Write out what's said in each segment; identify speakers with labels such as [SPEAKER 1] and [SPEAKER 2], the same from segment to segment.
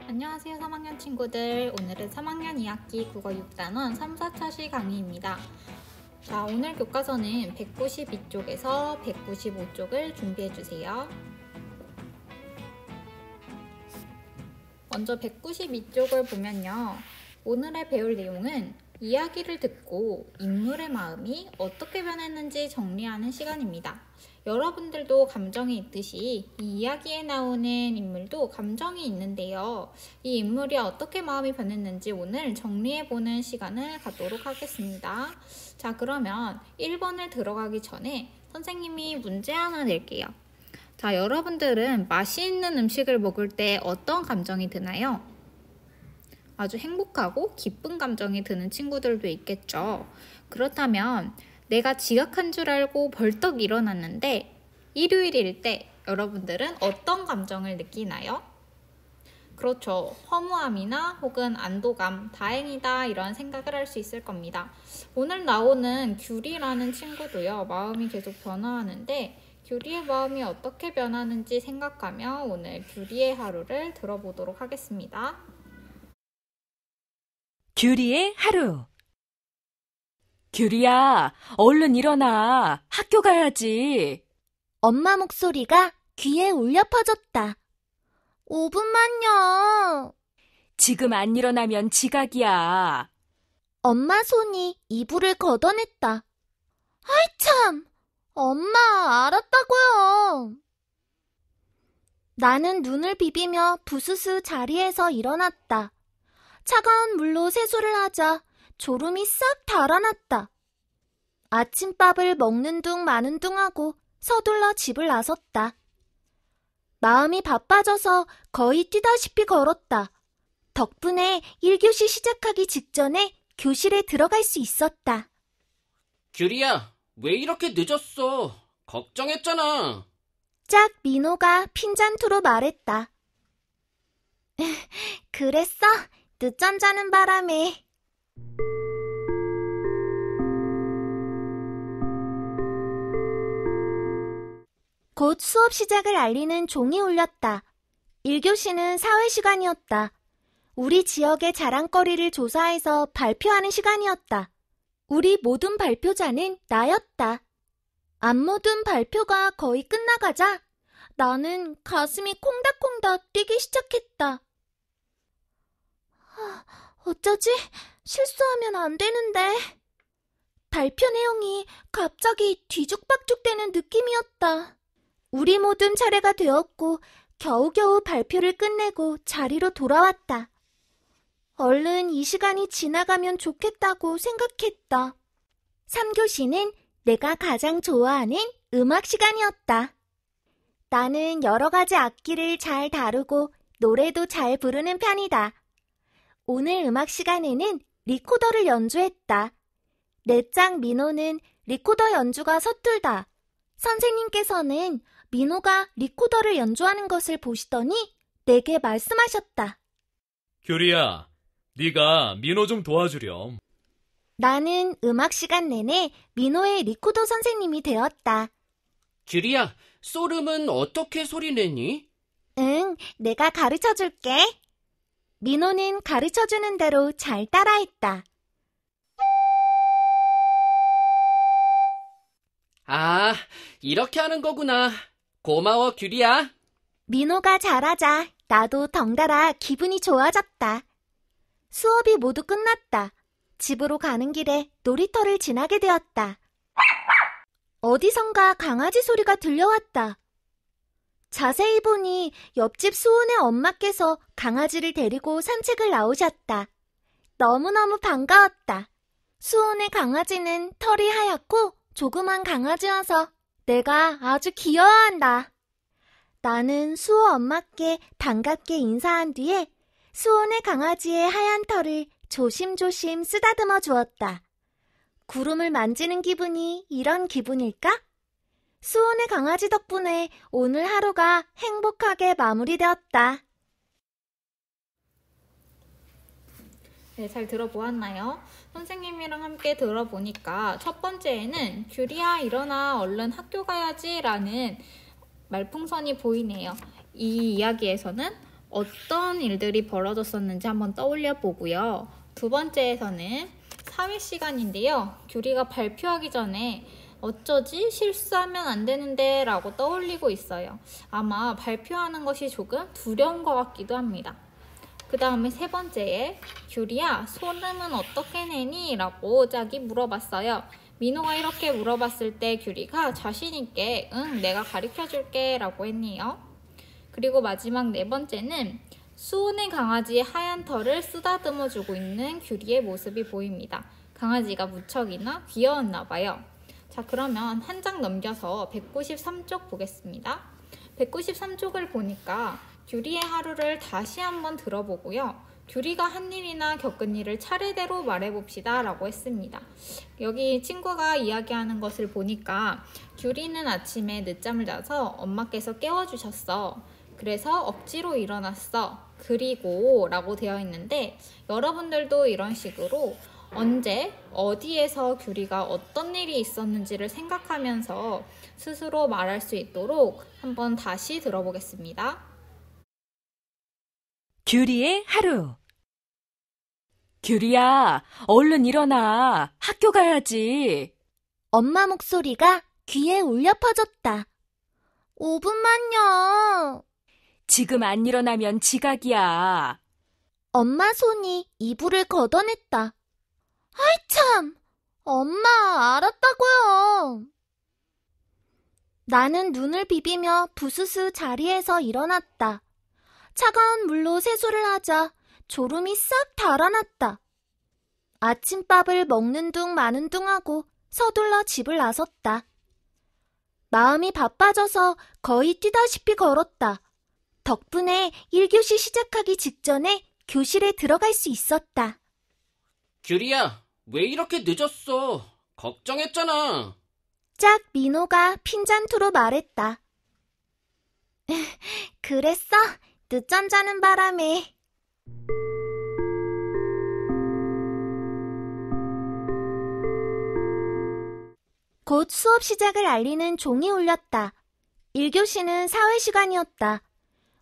[SPEAKER 1] 안녕하세요 3학년 친구들. 오늘은 3학년 2학기 국어 6단원 3, 4차 시 강의입니다. 자, 오늘 교과서는 192쪽에서 195쪽을 준비해주세요. 먼저 192쪽을 보면요. 오늘의 배울 내용은 이야기를 듣고 인물의 마음이 어떻게 변했는지 정리하는 시간입니다. 여러분들도 감정이 있듯이 이 이야기에 나오는 인물도 감정이 있는데요. 이 인물이 어떻게 마음이 변했는지 오늘 정리해보는 시간을 갖도록 하겠습니다. 자, 그러면 1번을 들어가기 전에 선생님이 문제 하나 낼게요. 자, 여러분들은 맛있는 음식을 먹을 때 어떤 감정이 드나요? 아주 행복하고 기쁜 감정이 드는 친구들도 있겠죠. 그렇다면 내가 지각한 줄 알고 벌떡 일어났는데 일요일일 때 여러분들은 어떤 감정을 느끼나요? 그렇죠. 허무함이나 혹은 안도감, 다행이다 이런 생각을 할 수 있을 겁니다. 오늘 나오는 규리라는 친구도요. 마음이 계속 변화하는데 규리의 마음이 어떻게 변하는지 생각하며 오늘 규리의 하루를 들어보도록 하겠습니다.
[SPEAKER 2] 규리의 하루. 규리야, 얼른 일어나. 학교 가야지.
[SPEAKER 3] 엄마 목소리가 귀에 울려 퍼졌다. 5분만요.
[SPEAKER 2] 지금 안 일어나면 지각이야.
[SPEAKER 3] 엄마 손이 이불을 걷어냈다. 아이 참! 엄마, 알았다고요. 나는 눈을 비비며 부스스 자리에서 일어났다. 차가운 물로 세수를 하자 졸음이 싹 달아났다. 아침밥을 먹는 둥 마는 둥 하고 서둘러 집을 나섰다. 마음이 바빠져서 거의 뛰다시피 걸었다. 덕분에 1교시 시작하기 직전에 교실에 들어갈 수 있었다.
[SPEAKER 4] 규리야, 왜 이렇게 늦었어? 걱정했잖아.
[SPEAKER 3] 짝 민호가 핀잔투로 말했다. 그랬어? 늦잠 자는 바람에. 곧 수업 시작을 알리는 종이 울렸다. 1교시는 사회시간이었다. 우리 지역의 자랑거리를 조사해서 발표하는 시간이었다. 우리 모든 발표자는 나였다. 앞모든 발표가 거의 끝나가자 나는 가슴이 콩닥콩닥 뛰기 시작했다. 어쩌지? 실수하면 안 되는데. 발표 내용이 갑자기 뒤죽박죽되는 느낌이었다. 우리 모든 차례가 되었고 겨우겨우 발표를 끝내고 자리로 돌아왔다. 얼른 이 시간이 지나가면 좋겠다고 생각했다. 3교시는 내가 가장 좋아하는 음악 시간이었다. 나는 여러 가지 악기를 잘 다루고 노래도 잘 부르는 편이다. 오늘 음악 시간에는 리코더를 연주했다. 내 짝 민호는 리코더 연주가 서툴다. 선생님께서는 민호가 리코더를 연주하는 것을 보시더니 내게 말씀하셨다.
[SPEAKER 5] 규리야, 네가 민호 좀 도와주렴.
[SPEAKER 3] 나는 음악 시간 내내 민호의 리코더 선생님이 되었다.
[SPEAKER 4] 규리야, 소름은 어떻게 소리내니?
[SPEAKER 3] 응, 내가 가르쳐줄게. 민호는 가르쳐주는 대로 잘 따라했다.
[SPEAKER 4] 아, 이렇게 하는 거구나. 고마워, 규리야.
[SPEAKER 3] 민호가 잘하자 나도 덩달아 기분이 좋아졌다. 수업이 모두 끝났다. 집으로 가는 길에 놀이터를 지나게 되었다. 어디선가 강아지 소리가 들려왔다. 자세히 보니 옆집 수온의 엄마께서 강아지를 데리고 산책을 나오셨다. 너무너무 반가웠다. 수온의 강아지는 털이 하얗고 조그만 강아지여서 내가 아주 귀여워한다. 나는 수호 엄마께 반갑게 인사한 뒤에 수온의 강아지의 하얀 털을 조심조심 쓰다듬어 주었다. 구름을 만지는 기분이 이런 기분일까? 수온의 강아지 덕분에 오늘 하루가 행복하게 마무리되었다.
[SPEAKER 1] 네, 잘 들어보았나요? 선생님이랑 함께 들어보니까 첫 번째에는 규리야 일어나 얼른 학교 가야지 라는 말풍선이 보이네요. 이 이야기에서는 어떤 일들이 벌어졌었는지 한번 떠올려 보고요. 두 번째에서는 사회 시간인데요. 규리가 발표하기 전에 어쩌지? 실수하면 안 되는데 라고 떠올리고 있어요. 아마 발표하는 것이 조금 두려운 것 같기도 합니다. 그 다음에 세 번째에 규리야, 소름은 어떻게 내니? 라고 짝이 물어봤어요. 민호가 이렇게 물어봤을 때 규리가 자신있게 응, 내가 가르쳐줄게 라고 했네요. 그리고 마지막 네 번째는 수온의 강아지의 하얀 털을 쓰다듬어 주고 있는 규리의 모습이 보입니다. 강아지가 무척이나 귀여웠나 봐요. 자, 그러면 한 장 넘겨서 193쪽 보겠습니다. 193쪽을 보니까 규리의 하루를 다시 한번 들어보고요. 규리가 한 일이나 겪은 일을 차례대로 말해봅시다 라고 했습니다. 여기 친구가 이야기하는 것을 보니까 규리는 아침에 늦잠을 자서 엄마께서 깨워주셨어. 그래서 억지로 일어났어. 그리고 라고 되어 있는데 여러분들도 이런 식으로 언제, 어디에서 규리가 어떤 일이 있었는지를 생각하면서 스스로 말할 수 있도록 한번 다시 들어보겠습니다.
[SPEAKER 2] 규리의 하루. 규리야, 얼른 일어나. 학교 가야지.
[SPEAKER 3] 엄마 목소리가 귀에 울려 퍼졌다. 5분만요.
[SPEAKER 2] 지금 안 일어나면 지각이야.
[SPEAKER 3] 엄마 손이 이불을 걷어냈다. 아이 참! 엄마, 알았다고요. 나는 눈을 비비며 부스스 자리에서 일어났다. 차가운 물로 세수를 하자 졸음이 싹 달아났다. 아침밥을 먹는 둥 마는 둥 하고 서둘러 집을 나섰다. 마음이 바빠져서 거의 뛰다시피 걸었다. 덕분에 1교시 시작하기 직전에 교실에 들어갈 수 있었다.
[SPEAKER 4] 규리야, 왜 이렇게 늦었어? 걱정했잖아.
[SPEAKER 3] 짝 민호가 핀잔투로 말했다. 그랬어? 늦잠 자는 바람에. 곧 수업 시작을 알리는 종이 울렸다. 1교시는 사회 시간이었다.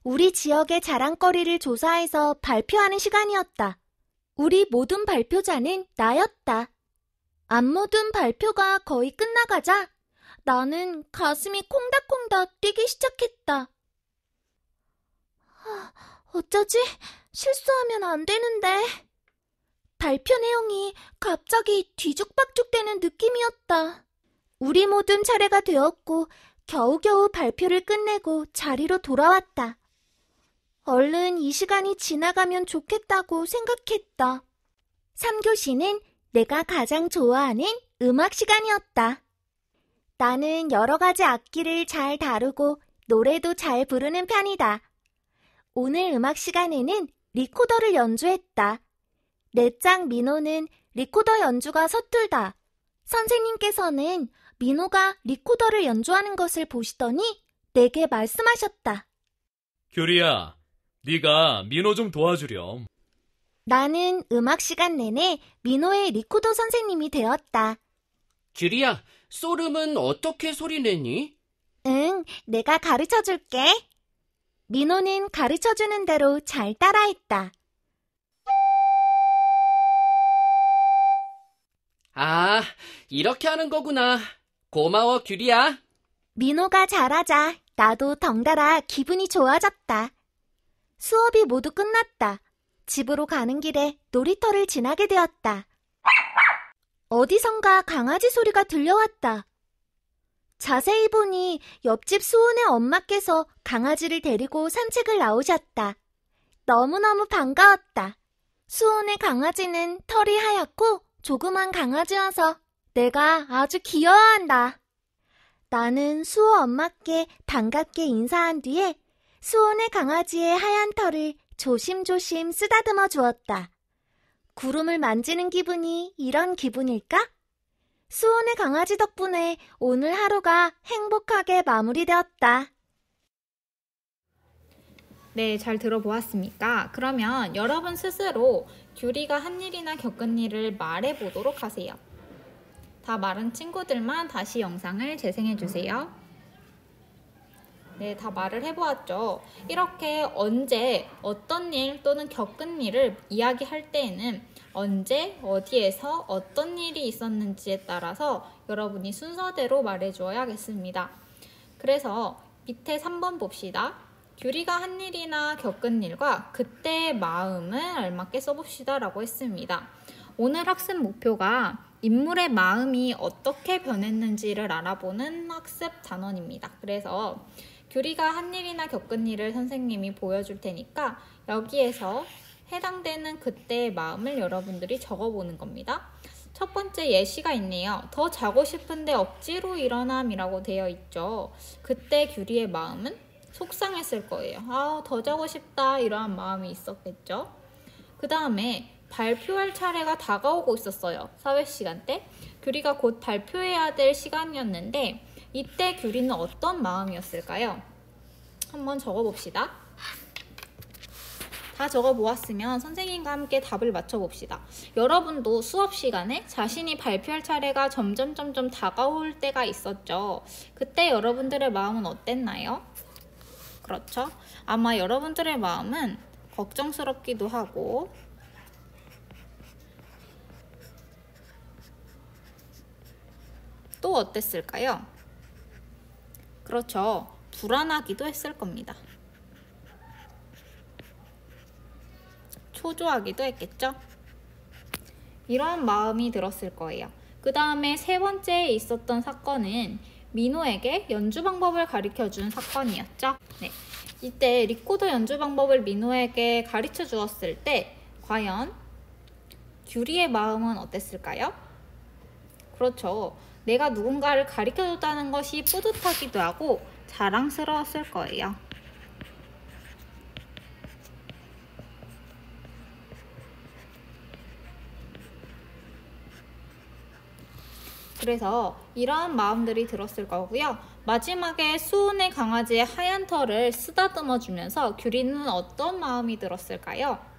[SPEAKER 3] 우리 지역의 자랑거리를 조사해서 발표하는 시간이었다. 우리 모든 발표자는 나였다. 안모든 발표가 거의 끝나가자 나는 가슴이 콩닥콩닥 뛰기 시작했다. 어쩌지? 실수하면 안 되는데. 발표 내용이 갑자기 뒤죽박죽되는 느낌이었다. 우리 모든 차례가 되었고 겨우겨우 발표를 끝내고 자리로 돌아왔다. 얼른 이 시간이 지나가면 좋겠다고 생각했다. 3교시는 내가 가장 좋아하는 음악 시간이었다. 나는 여러 가지 악기를 잘 다루고 노래도 잘 부르는 편이다. 오늘 음악 시간에는 리코더를 연주했다. 내 짝 민호는 리코더 연주가 서툴다. 선생님께서는 민호가 리코더를 연주하는 것을 보시더니 내게 말씀하셨다.
[SPEAKER 5] 규리야, 네가 민호 좀 도와주렴.
[SPEAKER 3] 나는 음악 시간 내내 민호의 리코더 선생님이 되었다.
[SPEAKER 4] 규리야, 소름은 어떻게 소리내니?
[SPEAKER 3] 응, 내가 가르쳐줄게. 민호는 가르쳐주는 대로 잘 따라했다.
[SPEAKER 4] 아, 이렇게 하는 거구나. 고마워, 규리야.
[SPEAKER 3] 민호가 잘하자 나도 덩달아 기분이 좋아졌다. 수업이 모두 끝났다. 집으로 가는 길에 놀이터를 지나게 되었다. 어디선가 강아지 소리가 들려왔다. 자세히 보니 옆집 수온의 엄마께서 강아지를 데리고 산책을 나오셨다. 너무너무 반가웠다. 수온의 강아지는 털이 하얗고 조그만 강아지여서 내가 아주 귀여워한다. 나는 수호 엄마께 반갑게 인사한 뒤에 수온의 강아지의 하얀 털을 조심조심 쓰다듬어 주었다. 구름을 만지는 기분이 이런 기분일까? 수온의 강아지 덕분에 오늘 하루가 행복하게 마무리되었다.
[SPEAKER 1] 네, 잘 들어보았습니까? 그러면 여러분 스스로 규리가 한 일이나 겪은 일을 말해보도록 하세요. 다 말한 친구들만 다시 영상을 재생해주세요. 네. 네, 다 말을 해보았죠. 이렇게 언제 어떤 일 또는 겪은 일을 이야기할 때에는 언제 어디에서 어떤 일이 있었는지에 따라서 여러분이 순서대로 말해줘야겠습니다. 그래서 밑에 3번 봅시다. 규리가 한 일이나 겪은 일과 그때의 마음을 알맞게 써봅시다 라고 했습니다. 오늘 학습 목표가 인물의 마음이 어떻게 변했는지를 알아보는 학습 단원입니다. 그래서 규리가 한 일이나 겪은 일을 선생님이 보여줄 테니까 여기에서 해당되는 그때의 마음을 여러분들이 적어보는 겁니다. 첫 번째 예시가 있네요. 더 자고 싶은데 억지로 일어남이라고 되어 있죠. 그때 규리의 마음은 속상했을 거예요. 더 자고 싶다 이러한 마음이 있었겠죠. 그 다음에 발표할 차례가 다가오고 있었어요. 사회 시간 때. 규리가 곧 발표해야 될 시간이었는데 이때 규리는 어떤 마음이었을까요? 한번 적어봅시다. 다 적어보았으면 선생님과 함께 답을 맞춰봅시다. 여러분도 수업 시간에 자신이 발표할 차례가 점점 다가올 때가 있었죠. 그때 여러분들의 마음은 어땠나요? 그렇죠? 아마 여러분들의 마음은 걱정스럽기도 하고 또 어땠을까요? 그렇죠. 불안하기도 했을 겁니다. 초조하기도 했겠죠? 이런 마음이 들었을 거예요. 그 다음에 세 번째에 있었던 사건은 민호에게 연주 방법을 가르쳐준 사건이었죠. 네. 이때 리코더 연주 방법을 민호에게 가르쳐 주었을 때 과연 규리의 마음은 어땠을까요? 그렇죠. 내가 누군가를 가르쳐줬다는 것이 뿌듯하기도 하고 자랑스러웠을 거예요. 그래서 이러한 마음들이 들었을 거고요. 마지막에 수은의 강아지의 하얀 털을 쓰다듬어 주면서 규리는 어떤 마음이 들었을까요?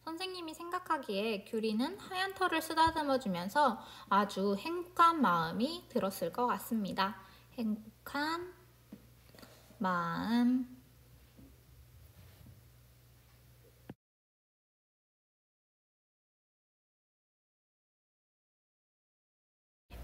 [SPEAKER 1] 선생님이 생각하기에 규리는 하얀 털을 쓰다듬어 주면서 아주 행복한 마음이 들었을 것 같습니다. 행복한 마음.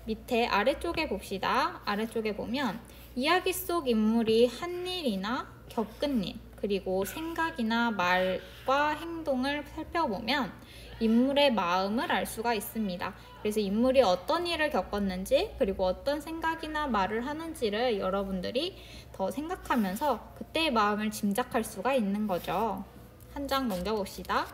[SPEAKER 1] 밑에 아래쪽에 봅시다. 아래쪽에 보면 이야기 속 인물이 한 일이나 겪은 일, 그리고 생각이나 말과 행동을 살펴보면 인물의 마음을 알 수가 있습니다. 그래서 인물이 어떤 일을 겪었는지, 그리고 어떤 생각이나 말을 하는지를 여러분들이 더 생각하면서 그때의 마음을 짐작할 수가 있는 거죠. 한 장 넘겨봅시다.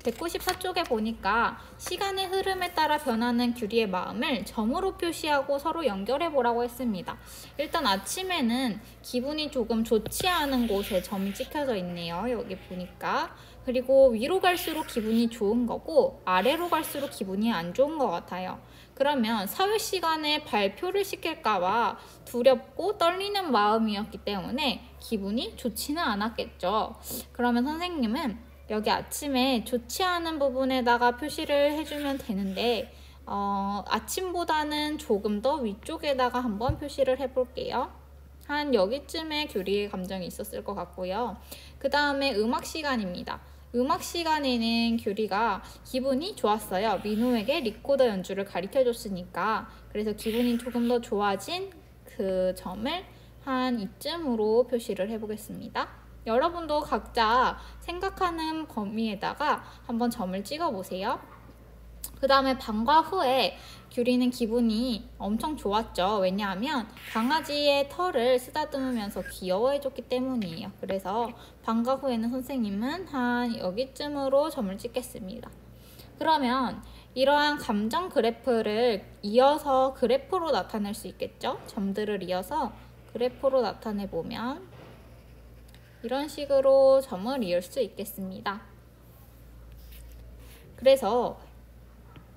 [SPEAKER 1] 194쪽에 보니까 시간의 흐름에 따라 변하는 규리의 마음을 점으로 표시하고 서로 연결해 보라고 했습니다. 일단 아침에는 기분이 조금 좋지 않은 곳에 점이 찍혀져 있네요. 여기 보니까. 그리고 위로 갈수록 기분이 좋은 거고 아래로 갈수록 기분이 안 좋은 것 같아요. 그러면 사회 시간에 발표를 시킬까봐 두렵고 떨리는 마음이었기 때문에 기분이 좋지는 않았겠죠. 그러면 선생님은 여기 아침에 좋지 않은 부분에다가 표시를 해주면 되는데 아침보다는 조금 더 위쪽에다가 한번 표시를 해볼게요. 한 여기쯤에 규리의 감정이 있었을 것 같고요. 그 다음에 음악 시간입니다. 음악 시간에는 규리가 기분이 좋았어요. 민호에게 리코더 연주를 가르쳐줬으니까. 그래서 기분이 조금 더 좋아진 그 점을 한 이쯤으로 표시를 해보겠습니다. 여러분도 각자 생각하는 범위에다가 한번 점을 찍어보세요. 그 다음에 방과 후에 규리는 기분이 엄청 좋았죠. 왜냐하면 강아지의 털을 쓰다듬으면서 귀여워해줬기 때문이에요. 그래서 방과 후에는 선생님은 한 여기쯤으로 점을 찍겠습니다. 그러면 이러한 감정 그래프를 이어서 그래프로 나타낼 수 있겠죠. 점들을 이어서 그래프로 나타내보면 이런 식으로 점을 이을 수 있겠습니다. 그래서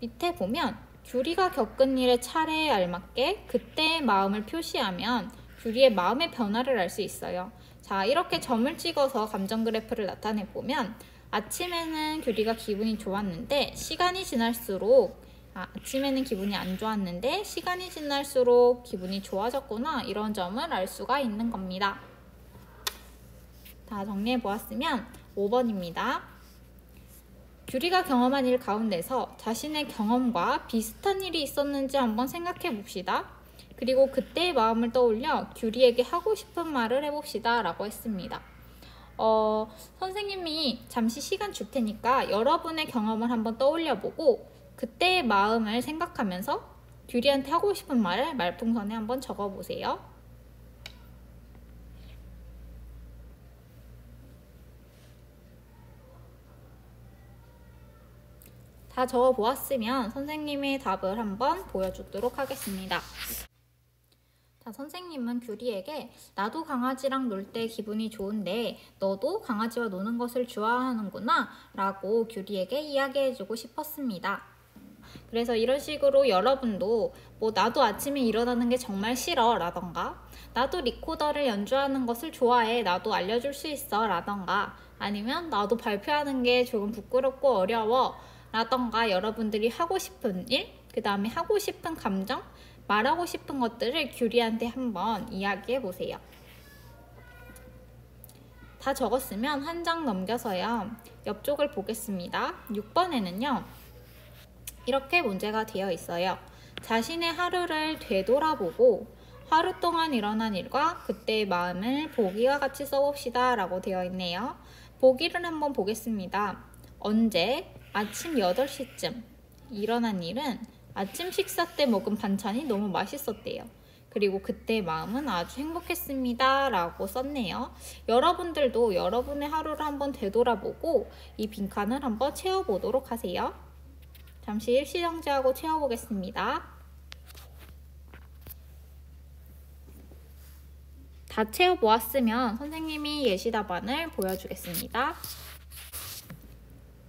[SPEAKER 1] 밑에 보면 규리가 겪은 일의 차례에 알맞게 그때의 마음을 표시하면 규리의 마음의 변화를 알 수 있어요. 자, 이렇게 점을 찍어서 감정 그래프를 나타내 보면 아침에는 규리가 기분이 좋았는데 시간이 지날수록 아침에는 기분이 안 좋았는데 시간이 지날수록 기분이 좋아졌구나, 이런 점을 알 수가 있는 겁니다. 다 정리해 보았으면 5번입니다. 규리가 경험한 일 가운데서 자신의 경험과 비슷한 일이 있었는지 한번 생각해 봅시다. 그리고 그때의 마음을 떠올려 규리에게 하고 싶은 말을 해봅시다 라고 했습니다. 선생님이 잠시 시간 줄 테니까 여러분의 경험을 한번 떠올려보고 그때의 마음을 생각하면서 규리한테 하고 싶은 말을 말풍선에 한번 적어보세요. 다 적어보았으면 선생님의 답을 한번 보여주도록 하겠습니다. 자, 선생님은 규리에게 나도 강아지랑 놀 때 기분이 좋은데 너도 강아지와 노는 것을 좋아하는구나 라고 규리에게 이야기해주고 싶었습니다. 그래서 이런 식으로 여러분도 나도 아침에 일어나는 게 정말 싫어 라던가, 나도 리코더를 연주하는 것을 좋아해, 나도 알려줄 수 있어 라던가, 아니면 나도 발표하는 게 조금 부끄럽고 어려워 라던가, 여러분들이 하고 싶은 일, 그 다음에 하고 싶은 감정, 말하고 싶은 것들을 규리한테 한번 이야기해 보세요. 다 적었으면 한 장 넘겨서요, 옆쪽을 보겠습니다. 6번에는요 이렇게 문제가 되어 있어요. 자신의 하루를 되돌아보고 하루 동안 일어난 일과 그때의 마음을 보기와 같이 써봅시다 라고 되어 있네요. 보기를 한번 보겠습니다. 언제? 아침 8시쯤 일어난 일은 아침 식사 때 먹은 반찬이 너무 맛있었대요. 그리고 그때의 마음은 아주 행복했습니다 라고 썼네요. 여러분들도 여러분의 하루를 한번 되돌아보고 이 빈칸을 한번 채워보도록 하세요. 잠시 일시정지하고 채워보겠습니다. 다 채워보았으면 선생님이 예시 답안을 보여주겠습니다.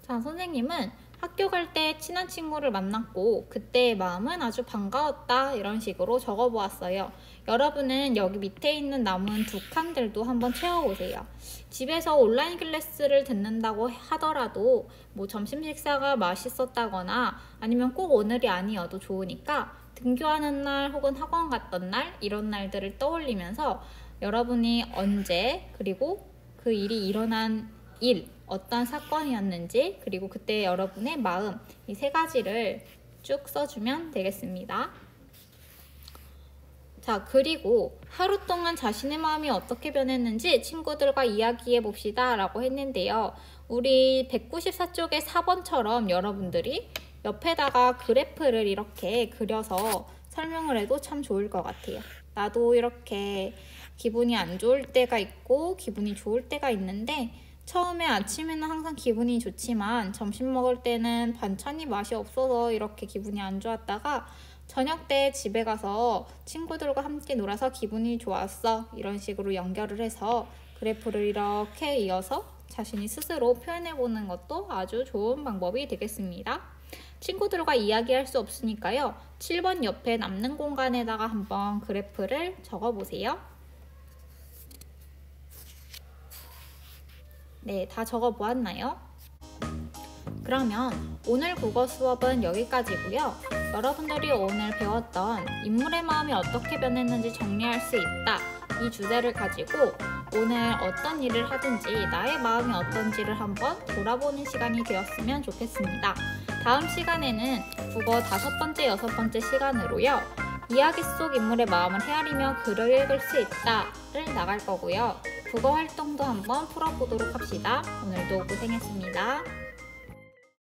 [SPEAKER 1] 자, 선생님은 학교 갈 때 친한 친구를 만났고 그때의 마음은 아주 반가웠다, 이런 식으로 적어보았어요. 여러분은 여기 밑에 있는 남은 두 칸들도 한번 채워보세요. 집에서 온라인 클래스를 듣는다고 하더라도 점심 식사가 맛있었다거나 아니면 꼭 오늘이 아니어도 좋으니까 등교하는 날 혹은 학원 갔던 날, 이런 날들을 떠올리면서 여러분이 언제, 그리고 그 일이 일어난 일, 어떤 사건이었는지, 그리고 그때 여러분의 마음, 이 세 가지를 쭉 써주면 되겠습니다. 자, 그리고 하루 동안 자신의 마음이 어떻게 변했는지 친구들과 이야기해 봅시다 라고 했는데요. 우리 194쪽의 4번처럼 여러분들이 옆에다가 그래프를 이렇게 그려서 설명을 해도 참 좋을 것 같아요. 나도 이렇게 기분이 안 좋을 때가 있고 기분이 좋을 때가 있는데, 처음에 아침에는 항상 기분이 좋지만 점심 먹을 때는 반찬이 맛이 없어서 이렇게 기분이 안 좋았다가 저녁 때 집에 가서 친구들과 함께 놀아서 기분이 좋았어, 이런 식으로 연결을 해서 그래프를 이렇게 이어서 자신이 스스로 표현해보는 것도 아주 좋은 방법이 되겠습니다. 친구들과 이야기할 수 없으니까요, 7번 옆에 남는 공간에다가 한번 그래프를 적어보세요. 네, 다 적어보았나요? 그러면 오늘 국어 수업은 여기까지고요. 여러분들이 오늘 배웠던 인물의 마음이 어떻게 변했는지 정리할 수 있다, 이 주제를 가지고 오늘 어떤 일을 하든지 나의 마음이 어떤지를 한번 돌아보는 시간이 되었으면 좋겠습니다. 다음 시간에는 국어 5번째, 6번째 시간으로요, 이야기 속 인물의 마음을 헤아리며 글을 읽을 수 있다를 나갈 거고요. 국어 활동도 한번 풀어보도록 합시다. 오늘도 고생했습니다.